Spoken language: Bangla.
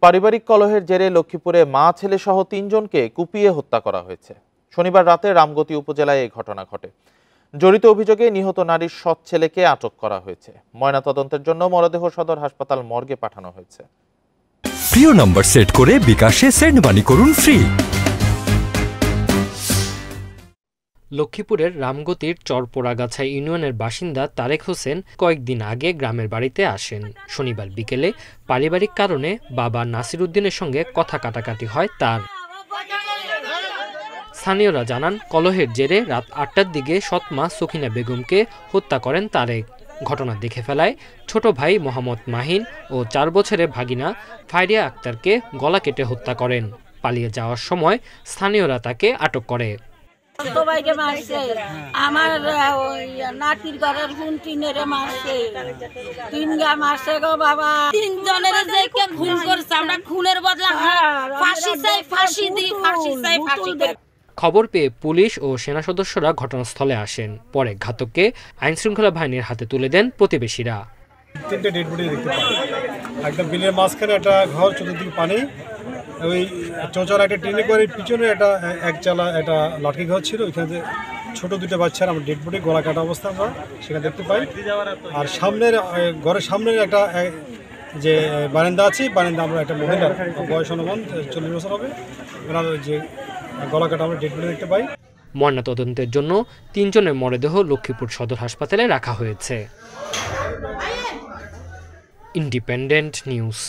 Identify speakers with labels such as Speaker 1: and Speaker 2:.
Speaker 1: পারিবারিক কলহের জেরে লক্ষ্মীপুরে মা ছেলে সহ ৩ জনকে কুপিয়ে হত্যা করা হয়েছে। শনিবার রাতে রামগতি উপজেলায় এই ঘটনা ঘটে। জড়িত অভিযোগে নিহত নারীর সৎ ছেলেকে আটক করা হয়েছে। ময়নাতদন্তের জন্য মরদেহ সদর হাসপাতাল মর্গে পাঠানো হয়েছে।
Speaker 2: প্রিয় নাম্বার সেট করে বিকাশে সেন্ড মানি করুন ফ্রি।
Speaker 3: লক্ষ্মীপুরের রামগতির চরপোড়াগাছা ইউনিয়নের বাসিন্দা তারেক হোসেন কয়েকদিন আগে গ্রামের বাড়িতে আসেন। শনিবার বিকেলে পারিবারিক কারণে বাবা নাসির উদ্দিনের সঙ্গে কথা কাটাকাটি হয় তার। স্থানীয়রা জানান, কলহের জেরে রাত ৮টার দিকে সৎ মা সখিনা বেগমকে হত্যা করেন তারেক। ঘটনা দেখে ফেলায় ছোট ভাই মোহাম্মদ মাহিন ও ৪ বছরের ভাগিনা ফাইরিয়া আক্তারকে গলা কেটে হত্যা করেন। পালিয়ে যাওয়ার সময় স্থানীয়রা তাকে আটক করে।
Speaker 4: সবাইকে মারছে, আমার নাতির ঘরের হুন টিনেরে মারছে, ৩ গা মারছে গো বাবা। ৩ জনের যে কে খুন করছে, আমরা খুনের বদলা ফাঁসি চাই, ফাঁসি দিই, ফাঁসি চাই, ফাঁসি দিই।
Speaker 3: খবর পেয়ে পুলিশ ও সেনা সদস্যরা ঘটনাস্থলে আসেন। পরে ঘাতককে আইনশৃঙ্খলা বাহিনীর হাতে তুলে দেন প্রতিবেশীরা।
Speaker 5: 3টে ডেড বডি দেখতে পাই। একদম বিলের মাঝখানে একটা ঘর, চতুর্দিকে পানি, ওই চৌচালা একটা টিনে করে পিছনে একটা একচালা একটা লাঠি ঘর ছিল, ওইখানে ছোট 2টা বাচ্চার আমরা ডেড বডি গলা কাটা অবস্থা আমরা সেখানে দেখতে পাই। আর সামনের ঘরের সামনের একটা যে বারান্দা আছে, বারান্দা আমরা একটা মহিলার বয়স অনুমান 40 বছর হবে, ওনার যে গলা কাটা আমরা ডেড বডি দেখতে পাই।
Speaker 3: ময়নাতদন্তের জন্য ৩ জনের মরদেহ লক্ষ্মীপুর সদর হাসপাতালে রাখা হয়েছে। Independent news.